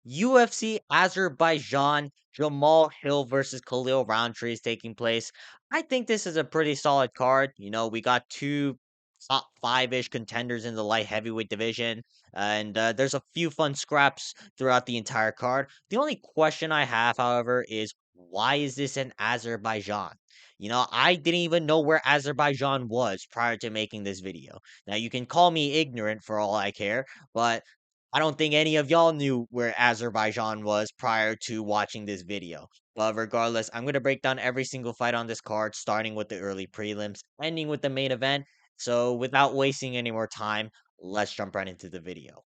UFC Azerbaijan Jamal Hill versus Khalil Roundtree is taking place. I think this is a pretty solid card. We got two top five-ish contenders in the light heavyweight division, and there's a few fun scraps throughout the entire card. The only question I have, however, is why is this in Azerbaijan? I didn't even know where Azerbaijan was prior to making this video. Now, you can call me ignorant for all I care, but I don't think any of y'all knew where Azerbaijan was prior to watching this video. But regardless, I'm going to break down every single fight on this card, starting with the early prelims, ending with the main event. So without wasting any more time, let's jump right into the video.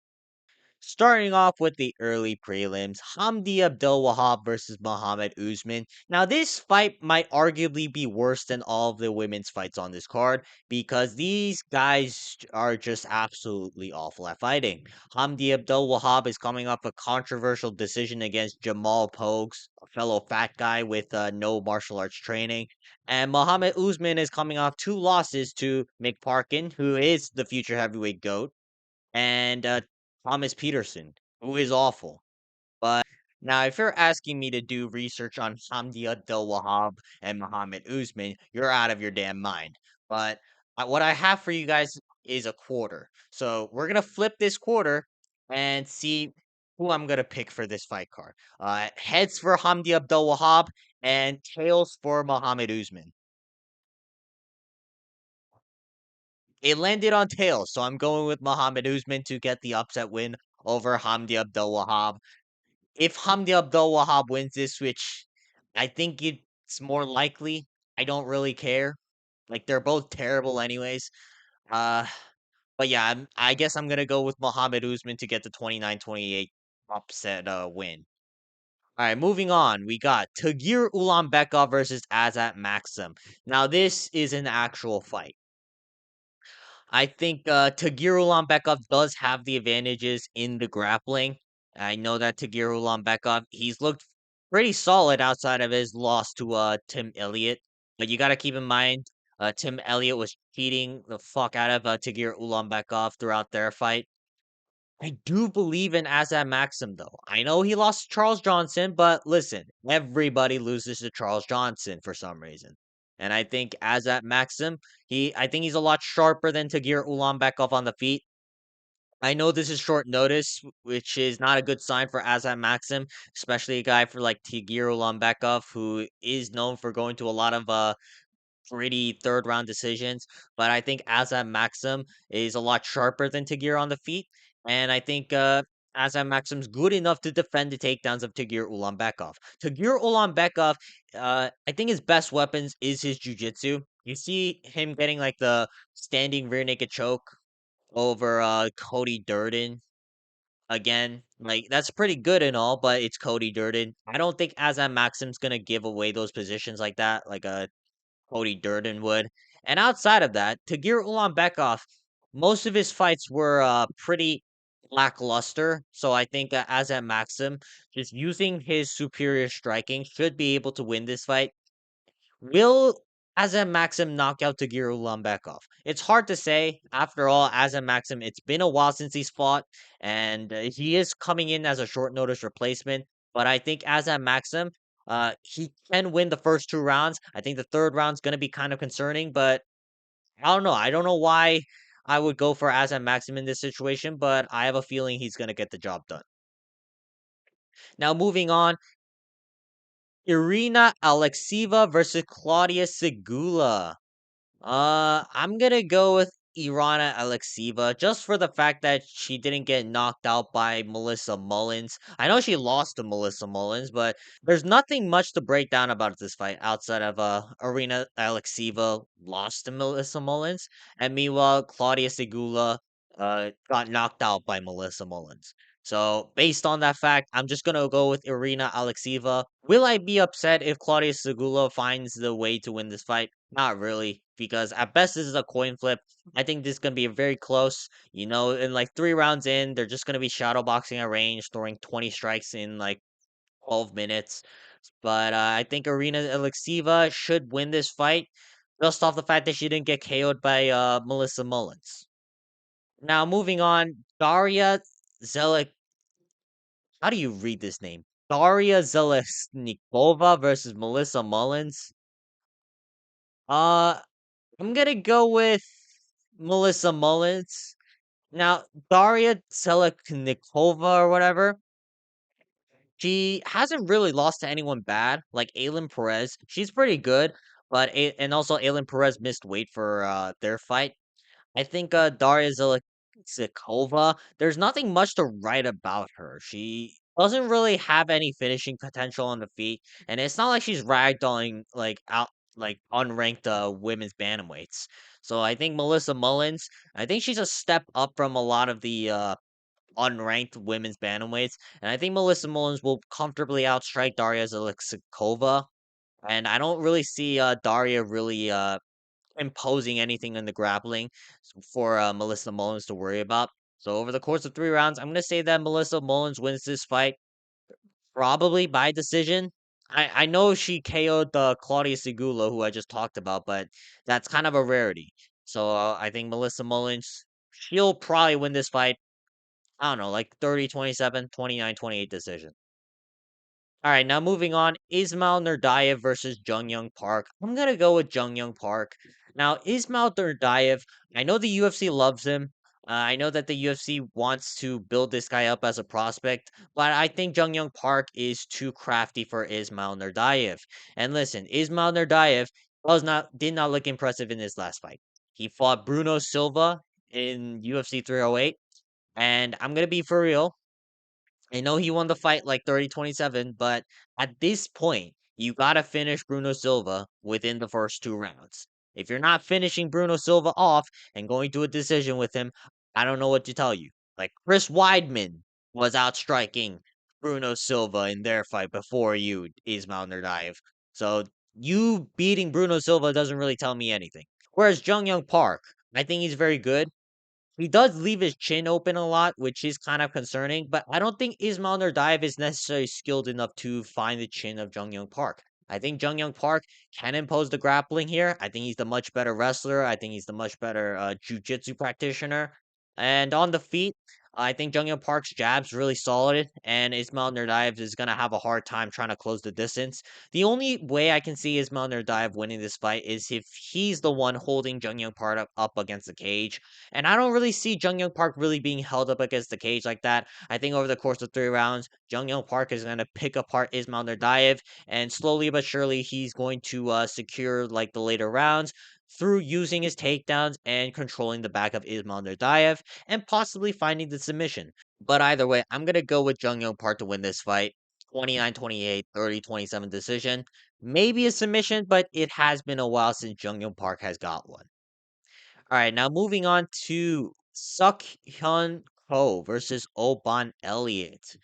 Starting off with the early prelims, Hamdi Abdul Wahab versus Muhammad Usman. Now, this fight might arguably be worse than all of the women's fights on this card because these guys are just absolutely awful at fighting. Hamdi Abdul Wahab is coming off a controversial decision against Jamal Pogues, a fellow fat guy with no martial arts training. And Muhammad Usman is coming off two losses to Mick Parkin, who is the future heavyweight GOAT, and Thomas Peterson, who is awful. But now, if you're asking me to do research on Hamdi Abdel Wahab and Muhammad Usman, you're out of your damn mind. But what I have for you guys is a quarter. So we're gonna flip this quarter and see who I'm gonna pick for this fight card. Heads for Hamdi Abdel Wahab and tails for Muhammad Usman. It landed on tails, so I'm going with Muhammad Usman to get the upset win over Hamdi Abdel Wahab. If Hamdi Abdul Wahab wins this, which I think it's more likely, I don't really care. Like they're both terrible anyways. Uh but yeah, I guess I'm gonna go with Muhammad Usman to get the 29-28 upset win. Alright, moving on. We got Togeir Ulanbek versus Azat Maxim. Now this is an actual fight. I think Togeir Ulanbek does have the advantages in the grappling. I know that Togeir Ulanbek, he's looked pretty solid outside of his loss to Tim Elliott. But you got to keep in mind, Tim Elliott was cheating the fuck out of Togeir Ulanbek throughout their fight. I do believe in Azat Maxim though. I know he lost to Charles Johnson, but listen, everybody loses to Charles Johnson for some reason. And I think Azat Maxim, I think he's a lot sharper than Tagir Ulanbekov on the feet. I know this is short notice, which is not a good sign for Azat Maxim, especially a guy for like Tagir Ulanbekov, who is known for going to a lot of pretty third round decisions. But I think Azam Maxim is a lot sharper than Tagir on the feet. And I think Azam Maxim's good enough to defend the takedowns of Tagir Ulanbekov. Tagir Ulanbekov, I think his best weapons is his jujitsu. You see him getting like the standing rear naked choke over Cody Durden again. Like that's pretty good and all, but it's Cody Durden. I don't think Azam Maxim's gonna give away those positions like that, like a Cody Durden would. And outside of that, Tagir Ulanbekov, most of his fights were pretty lackluster. So I think as at Maxim, just using his superior striking should be able to win this fight. Will Azam Maxim knock out Tagir Ulanbekov? It's hard to say. After all, Azam Maxim, it's been a while since he's fought, and he is coming in as a short notice replacement. But I think Azam Maxim, he can win the first two rounds. I think the third round's going to be kind of concerning, but I don't know. I don't know why I would go for Azam Maxim in this situation, but I have a feeling he's going to get the job done. Now, moving on, Irina Alexieva versus Claudia Sigula. I'm gonna go with Irana Alexieva just for the fact that she didn't get knocked out by Melissa Mullins. I know she lost to Melissa Mullins, but there's nothing much to break down about this fight outside of Irina Alexieva lost to Melissa Mullins, and meanwhile Claudia Segula got knocked out by Melissa Mullins. So based on that fact, I'm just gonna go with Irina Alexieva. Will I be upset if Claudia Segula finds the way to win this fight? Not really, because at best this is a coin flip. I think this is gonna be very close. In like 3 rounds in, they're just gonna be shadow boxing at range, throwing 20 strikes in like 12 minutes. But I think Arena Alexieva should win this fight just off the fact that she didn't get KO'd by Melissa Mullins. Now moving on, Daria Zilakova how do you read this name? Daria Zelesnikova versus Melissa Mullins. Uh, I'm gonna go with Melissa Mullins. Now, Daria Seleknikova or whatever, she hasn't really lost to anyone bad, like Aylin Perez. She's pretty good, but and also Aylin Perez missed weight for their fight. I think Daria Zilakova, there's nothing much to write about her. She doesn't really have any finishing potential on the feet, and it's not like she's ragdolling like out like unranked women's bantamweights. So I think Melissa Mullins, I think she's a step up from a lot of the unranked women's bantamweights, and I think Melissa Mullins will comfortably outstrike Daria Zilakova. And I don't really see Daria really imposing anything in the grappling for Melissa Mullins to worry about. So over the course of 3 rounds, I'm gonna say that Melissa Mullins wins this fight probably by decision. I know she KO'd the Claudia Sigula, who I just talked about, but that's kind of a rarity. So I think Melissa Mullins, she'll probably win this fight. I don't know, like 30-27, 29-28 decision. All right, now moving on, Ismail Nurdayev versus Jung Young Park. I'm gonna go with Jung Young Park. Now, Ismail Nurdayev, I know the UFC loves him. I know that the UFC wants to build this guy up as a prospect, but I think Jung Young Park is too crafty for Ismail Nurdayev. And listen, Ismail Nurdayev did not look impressive in his last fight. He fought Bruno Silva in UFC 308, and I'm gonna be for real. I know he won the fight like 30-27, but at this point, you gotta finish Bruno Silva within the first 2 rounds. If you're not finishing Bruno Silva off and going to a decision with him, I don't know what to tell you. Like Chris Weidman was outstriking Bruno Silva in their fight before you, Ismail Nurdayev. So you beating Bruno Silva doesn't really tell me anything. Whereas Jung Young Park, I think he's very good. He does leave his chin open a lot, which is kind of concerning, but I don't think Ismail Nurdayev is necessarily skilled enough to find the chin of Jung Young Park. I think Jung Young Park can impose the grappling here. I think he's the much better wrestler. I think he's the much better jiu-jitsu practitioner. And on the feet, I think Jung Young Park's jab's really solid, and Ismail Nurdayev is going to have a hard time trying to close the distance. The only way I can see Ismail Nurdayev winning this fight is if he's the one holding Jung Young Park up against the cage. And I don't really see Jung Young Park really being held up against the cage like that. I think over the course of 3 rounds, Jung Young Park is going to pick apart Ismail Nurdayev, and slowly but surely he's going to secure like the later rounds through using his takedowns and controlling the back of Ismail Nurdayev and possibly finding the submission. But either way, I'm going to go with Jung Young Park to win this fight. 29-28, 30-27 decision. Maybe a submission, but it has been a while since Jung Young Park has got one. All right, now moving on to Sakho Co versus Oan Elliot.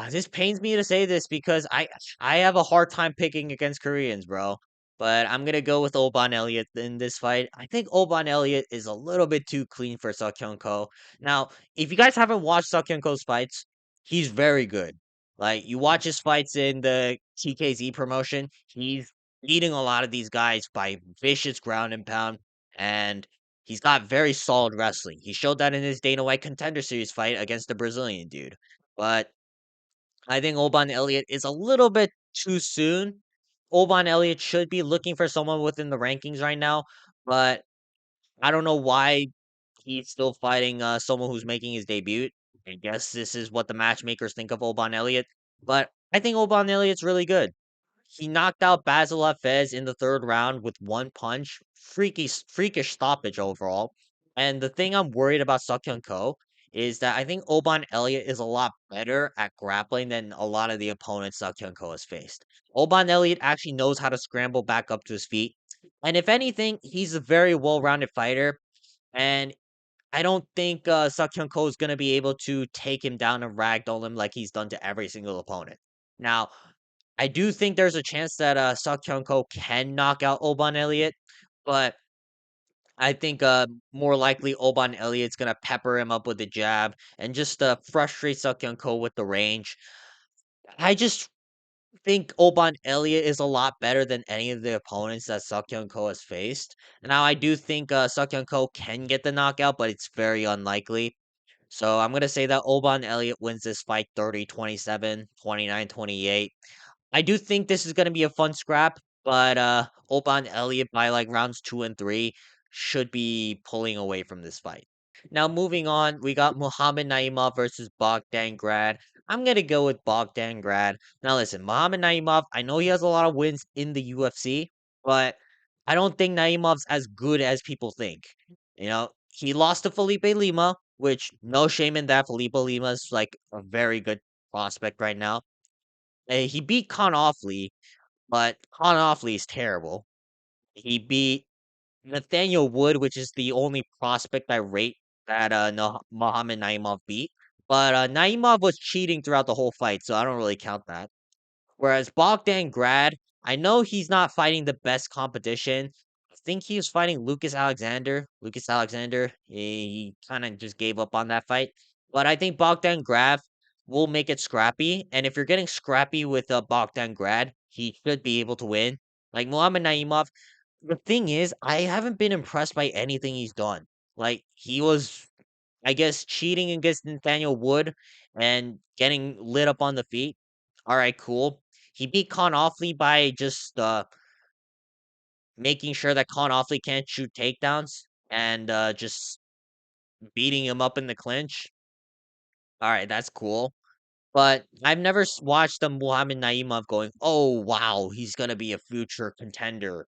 This pains me to say this because I have a hard time picking against Koreans, bro. But I'm gonna go with Oban Elliot in this fight. I think Oban Elliot is a little bit too clean for Sakho Co. Now, if you guys haven't watched Sakho Co's fights, he's very good. Like you watch his fights in the TKZ promotion, he's beating a lot of these guys by vicious ground and pound, and he's got very solid wrestling. He showed that in his Dana White Contender Series fight against the Brazilian dude. But I think Oban Elliott is a little bit too soon. Oban Elliott should be looking for someone within the rankings right now, but I don't know why he's still fighting someone who's making his debut. I guess this is what the matchmakers think of Oban Elliott, but I think Oban Elliott's really good. He knocked out Basil Fez in the 3rd round with one punch. Freakish stoppage overall. And the thing I'm worried about Sakhyun Ko is that I think Oban Elliott is a lot better at grappling than a lot of the opponents Sakhyun Ko has faced. Oban Elliott actually knows how to scramble back up to his feet. And if anything, he's a very well-rounded fighter. And I don't think Sakhyun Ko is going to be able to take him down and ragdoll him like he's done to every single opponent. Now, I do think there's a chance that Sakhyun Ko can knock out Oban Elliott, but I think more likely Oban Elliott's gonna pepper him up with the jab and just frustrate Sakhyun Ko with the range. I just think Oban Elliott is a lot better than any of the opponents that Sakhyun Ko has faced. Now I do think Sakhyun Ko can get the knockout, but it's very unlikely. So I'm gonna say that Oban Elliot wins this fight 30-27, 29-28. I do think this is gonna be a fun scrap, but Oban Elliot by like rounds 2 and 3 should be pulling away from this fight. Now moving on, we got Muhammad Naimov versus Bogdan Grad. I'm gonna go with Bogdan Grad. Now listen, Muhammad Naimov, I know he has a lot of wins in the UFC, but I don't think Naimov's as good as people think. He lost to Felipe Lima, which no shame in that. Felipe Lima's like a very good prospect right now. He beat Con Offley, but Con Offley is terrible. He beat Nathaniel Wood, which is the only prospect I rate that no, Muhammad Naimov beat. But Naimov was cheating throughout the whole fight, so I don't really count that. Whereas Bogdan Grad, I know he's not fighting the best competition. I think he was fighting Lucas Alexander. Lucas Alexander, he kind of just gave up on that fight. But I think Bogdan Grad will make it scrappy. And if you're getting scrappy with Bogdan Grad, he should be able to win. Like Muhammad Naimov, the thing is, I haven't been impressed by anything he's done. Like, he was, I guess, cheating against Nathaniel Wood and getting lit up on the feet. All right, cool. He beat Con Offley by just making sure that Con Offley can't shoot takedowns and just beating him up in the clinch. All right, that's cool. But I've never watched a Muhammad Naimov going, oh, wow, he's going to be a future contender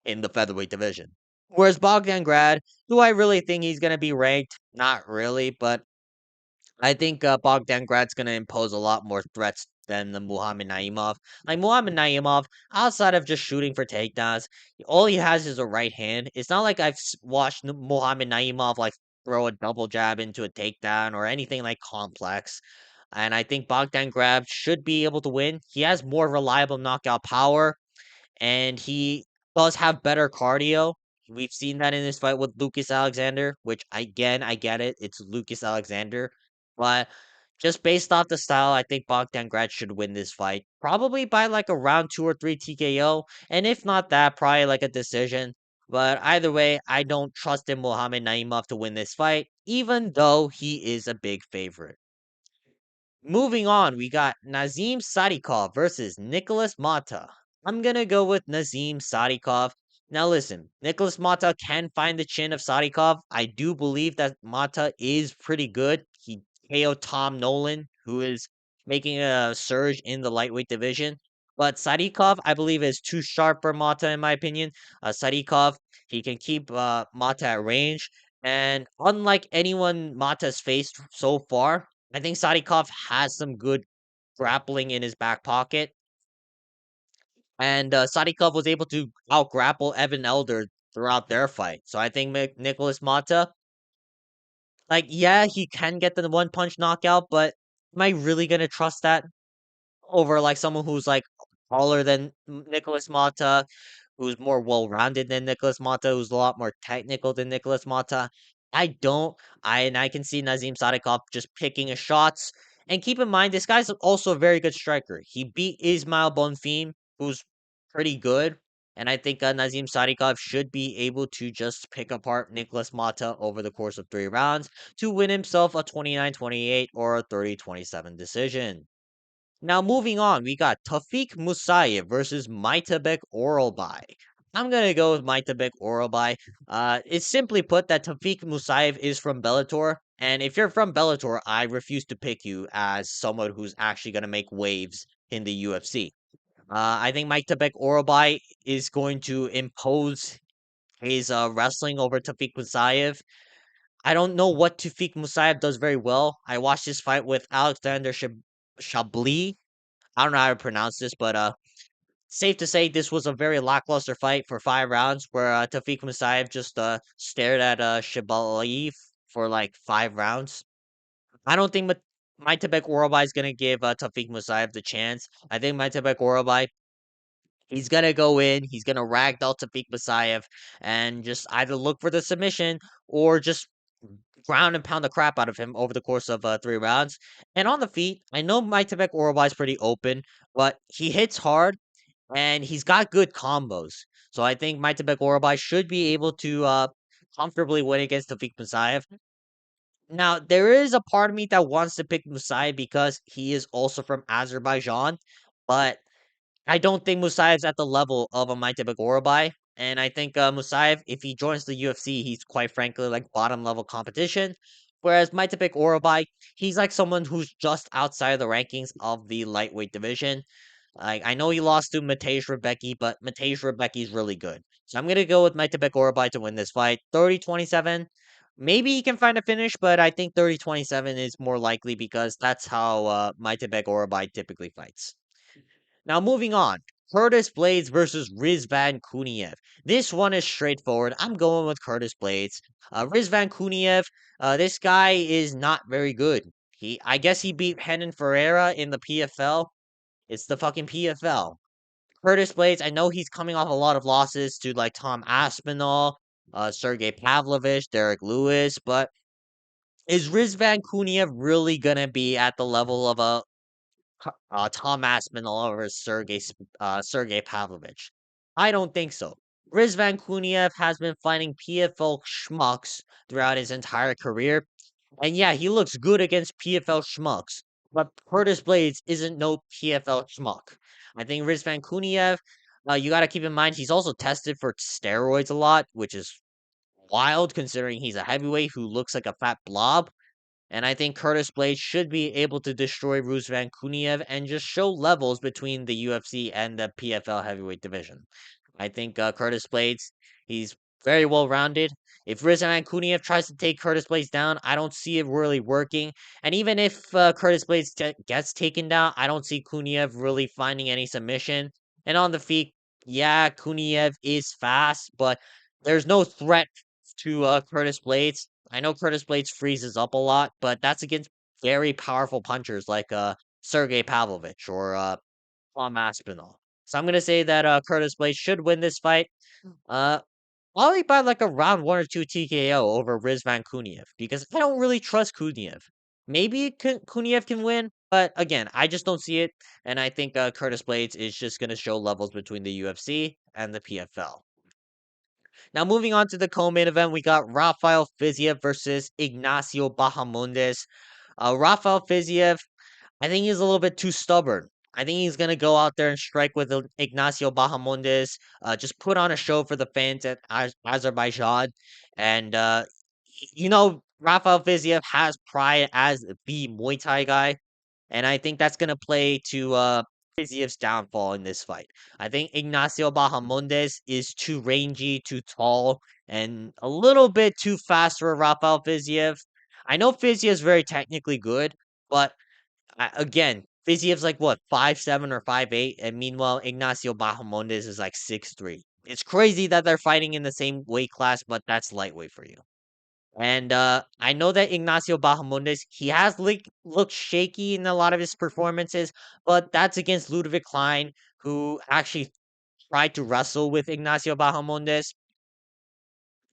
in the featherweight division. Whereas Bogdan Grad, do I really think he's going to be ranked? Not really, but I think Bogdan Grad's going to impose a lot more threats than the Muhammad Naimov. Like Muhammad Naimov, outside of just shooting for takedowns, all he has is a right hand. It's not like I've watched Muhammad Naimov like throw a double jab into a takedown or anything like complex. And I think Bogdan Grab should be able to win. He has more reliable knockout power and he does have better cardio. We've seen that in this fight with Lucas Alexander, which again, I get it. It's Lucas Alexander. But just based off the style, I think Bogdan Grad should win this fight. Probably by like a round 2 or 3 TKO. And if not that, probably like a decision. But either way, I don't trust in Muhammad Naimov to win this fight, even though he is a big favorite. Moving on, we got Nazim Sadikov versus Nicholas Mata. I'm gonna go with Nazim Sadikov. Now listen, Nicholas Mata can find the chin of Sadikov. I do believe that Mata is pretty good. He KO'd Tom Nolan, who is making a surge in the lightweight division. But Sadikov, I believe, is too sharp for Mata, in my opinion. Sadikov, he can keep Mata at range. And unlike anyone Mata's faced so far, I think Sadikov has some good grappling in his back pocket, and Sadikov was able to out grapple Evan Elder throughout their fight. So I think Nicholas Mata, like, yeah, he can get the one punch knockout, but am I really gonna trust that over like someone who's like taller than Nicholas Mata, who's more well-rounded than Nicholas Mata, who's a lot more technical than Nicholas Mata? I don't. I can see Nazim Sadikov just picking his shots. And keep in mind, this guy's also a very good striker. He beat Ismail Bonfim, who's pretty good. And I think Nazim Sadikov should be able to just pick apart Nicholas Mata over the course of 3 rounds to win himself a 29-28 or a 30-27 decision. Now moving on, we got Tafik Musayev versus Maitabek Oralbai. I'm gonna go with Maitabek Oralbai. It's simply put that Tafik Musayev is from Bellator, and if you're from Bellator, I refuse to pick you as someone who's actually gonna make waves in the UFC. I think Maitabek Oralbai is going to impose his wrestling over Tafik Musayev. I don't know what Tafik Musayev does very well. I watched this fight with Alexander Chablis. I don't know how to pronounce this, but safe to say this was a very lackluster fight for 5 rounds, where Tafik Musayev just stared at Shabaliv for like 5 rounds. I don't think Maitabek Orobai is gonna give Tafik Musayev the chance. I think Maitabek Orobai, he's gonna go in, he's gonna ragdoll Tafik Musayev, and just either look for the submission or just ground and pound the crap out of him over the course of 3 rounds. And on the feet, I know Maitabek Orobai is pretty open, but he hits hard and he's got good combos. So I think Maitabek Orobai should be able to comfortably win against Tafik Musayev. Now, there is a part of me that wants to pick Musayev because he is also from Azerbaijan, but I don't think Musaev's at the level of a Maitebek Orobai. And I think Musaev, if he joins the UFC, he's quite frankly like bottom level competition. Whereas Maitebek Orobai, he's like someone who's just outside the rankings of the lightweight division. Like I know he lost to Mateusz Rebecki, but Mateusz Rebecki is really good. So I'm gonna go with Maitebek Orobai to win this fight. 30-27. Maybe he can find a finish, but I think 30-27 is more likely because that's how Maitebek Orobai typically fights. Now moving on. Curtis Blades versus Rizvan Kuniev. This one is straightforward. I'm going with Curtis Blades. Rizvan Kuniev, this guy is not very good. I guess he beat Renan Ferreira in the PFL. It's the fucking PFL. Curtis Blades, I know he's coming off a lot of losses to like Tom Aspinall, Sergey Pavlovich, Derek Lewis, but is Rizvan Kuniev really gonna be at the level of a Tom Aspinall over Sergey Pavlovich? I don't think so. Rizvan Kuniev has been fighting PFL schmucks throughout his entire career, and yeah, he looks good against PFL schmucks, but Curtis Blades isn't no PFL schmuck. I think Rizvan Kuniev, you got to keep in mind he's also tested for steroids a lot, which is wild considering he's a heavyweight who looks like a fat blob. And I think Curtis Blades should be able to destroy Rusvan Kuniev and just show levels between the UFC and the PFL heavyweight division. I think Curtis Blades, he's very well rounded. If Rizvan Kuniev tries to take Curtis Blades down, I don't see it really working. And even if Curtis Blades gets taken down, I don't see Kuniev really finding any submission. And on the feet, yeah, Kuniev is fast, but there's no threat to Curtis Blades. I know Curtis Blades freezes up a lot, but that's against very powerful punchers like Sergey Pavlovich or Tom Aspinall. So I'm gonna say that Curtis Blades should win this fight. Uh, probably by like a round one or two TKO over Rizvan Kuniev because I don't really trust Kuniev. Maybe Kuniev can win, but again, I just don't see it, and I think Curtis Blades is just gonna show levels between the UFC and the PFL. Now, moving on to the co-main event, we got Rafael Fiziev versus Ignacio Bahamundes. Rafael Fiziev, I think he's a little bit too stubborn. I think he's gonna go out there and strike with Ignacio Bahamundes. Just put on a show for the fans at Azerbaijan, and Rafael Fiziev has pride as the Muay Thai guy. And I think that's gonna play to Fiziev's downfall in this fight. I think Ignacio Bahamondes is too rangy, too tall, and a little bit too fast for Rafael Fiziev. I know Fiziev is very technically good, but again, Fiziev's like what 5'7" or 5'8", and meanwhile Ignacio Bahamondes is like 6'3". It's crazy that they're fighting in the same weight class, but that's lightweight for you. And I know that Ignacio Bahamundes, he has looked shaky in a lot of his performances, but that's against Ludovic Klein, who actually tried to wrestle with Ignacio Bahamundes.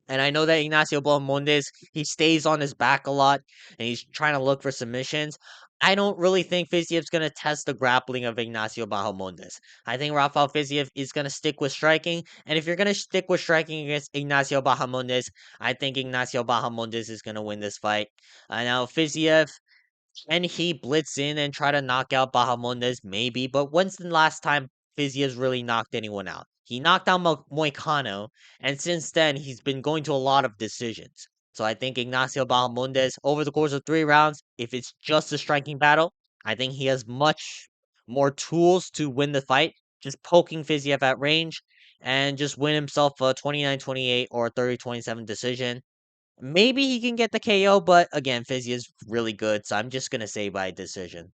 And I know that Ignacio Bahamondes, he stays on his back a lot and he's trying to look for submissions. I don't really think Fiziev's going to test the grappling of Ignacio Bahamondes. I think Rafael Fiziev is going to stick with striking. And if you're going to stick with striking against Ignacio Bahamondes, I think Ignacio Bahamondes is going to win this fight. Now, Fiziev, can he blitz in and try to knock out Bahamondes? Maybe, but when's the last time Fiziev's really knocked anyone out? He knocked out Moicano, and since then, he's been going to a lot of decisions. So I think Ignacio Bahamondes, over the course of 3 rounds, if it's just a striking battle, I think he has much more tools to win the fight. Just poking Fiziev at range and just win himself a 29-28 or 30-27 decision. Maybe he can get the KO, but again, Fizzy is really good, so I'm just gonna say by decision.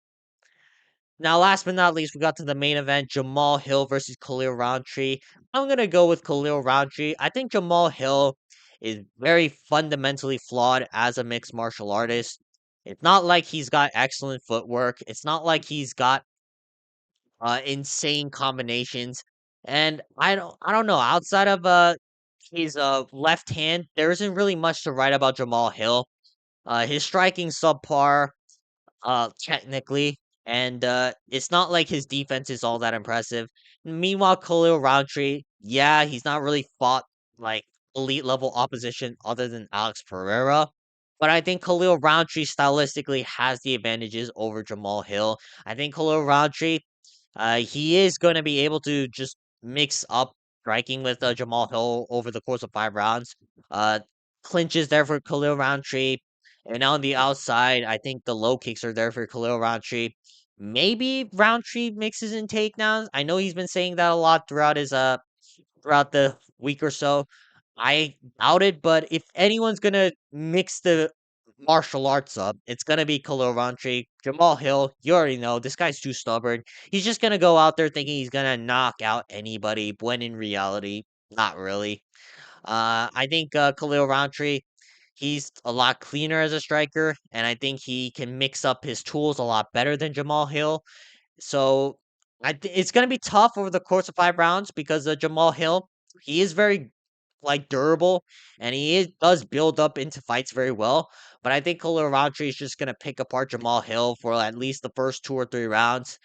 Now, last but not least, we got to the main event: Jamahal Hill versus Khalil Roundtree. I'm gonna go with Khalil Roundtree. I think Jamahal Hill is very fundamentally flawed as a mixed martial artist. It's not like he's got excellent footwork. It's not like he's got insane combinations. And I don't know. Outside of his left hand, there isn't really much to write about Jamahal Hill. His striking subpar, technically, and it's not like his defense is all that impressive. Meanwhile, Khalil Roundtree, yeah, he's not really fought like elite level opposition other than Alex Pereira. But I think Khalil Roundtree stylistically has the advantages over Jamal Hill. I think Khalil Roundtree, he is going to be able to just mix up striking with Jamal Hill over the course of 5 rounds. Uh, Clinches there for Khalil Roundtree. And on the outside, I think the low kicks are there for Khalil Roundtree. Maybe Roundtree mixes in takedowns. I know he's been saying that a lot throughout the week or so. I doubt it, but if anyone's gonna mix the martial arts up, it's gonna be Khalil Rountree. Jamal Hill, you already know this guy's too stubborn. He's just gonna go out there thinking he's gonna knock out anybody, when in reality, not really. I think Khalil Rountree, he's a lot cleaner as a striker, and I think he can mix up his tools a lot better than Jamal Hill. So it's gonna be tough over the course of 5 rounds because Jamal Hill, he is very like durable and does build up into fights very well. But I think Khalil Roundtree is just gonna pick apart Jamal Hill for at least the first 2 or 3 rounds.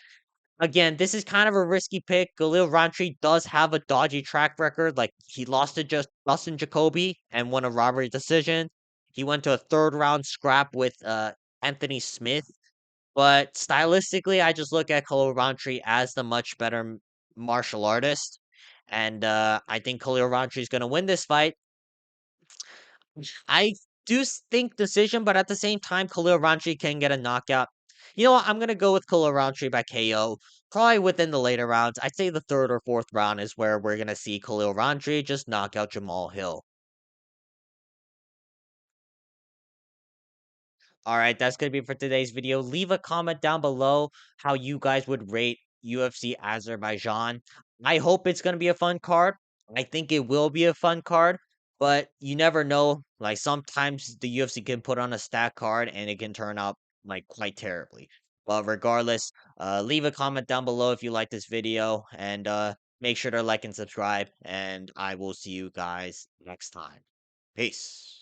Again, this is kind of a risky pick. Khalil Roundtree does have a dodgy track record. Like he lost to just Dustin Jacoby and won a robbery decision. He went to a third round scrap with Anthony Smith, but stylistically, I just look at Khalil Rountree as the much better martial artist, and I think Khalil Rountree is going to win this fight. I do think decision, but at the same time, Khalil Rountree can get a knockout. You know what? I'm going to go with Khalil Rountree by KO, probably within the later rounds. I'd say the third or fourth round is where we're going to see Khalil Rountree just knock out Jamal Hill. All right, that's going to be for today's video. Leave a comment down below how you guys would rate UFC Azerbaijan. I hope it's going to be a fun card. I think it will be a fun card, but you never know. Like sometimes the UFC can put on a stack card and it can turn out like quite terribly. But regardless, leave a comment down below if you like this video and make sure to like and subscribe and I will see you guys next time. Peace.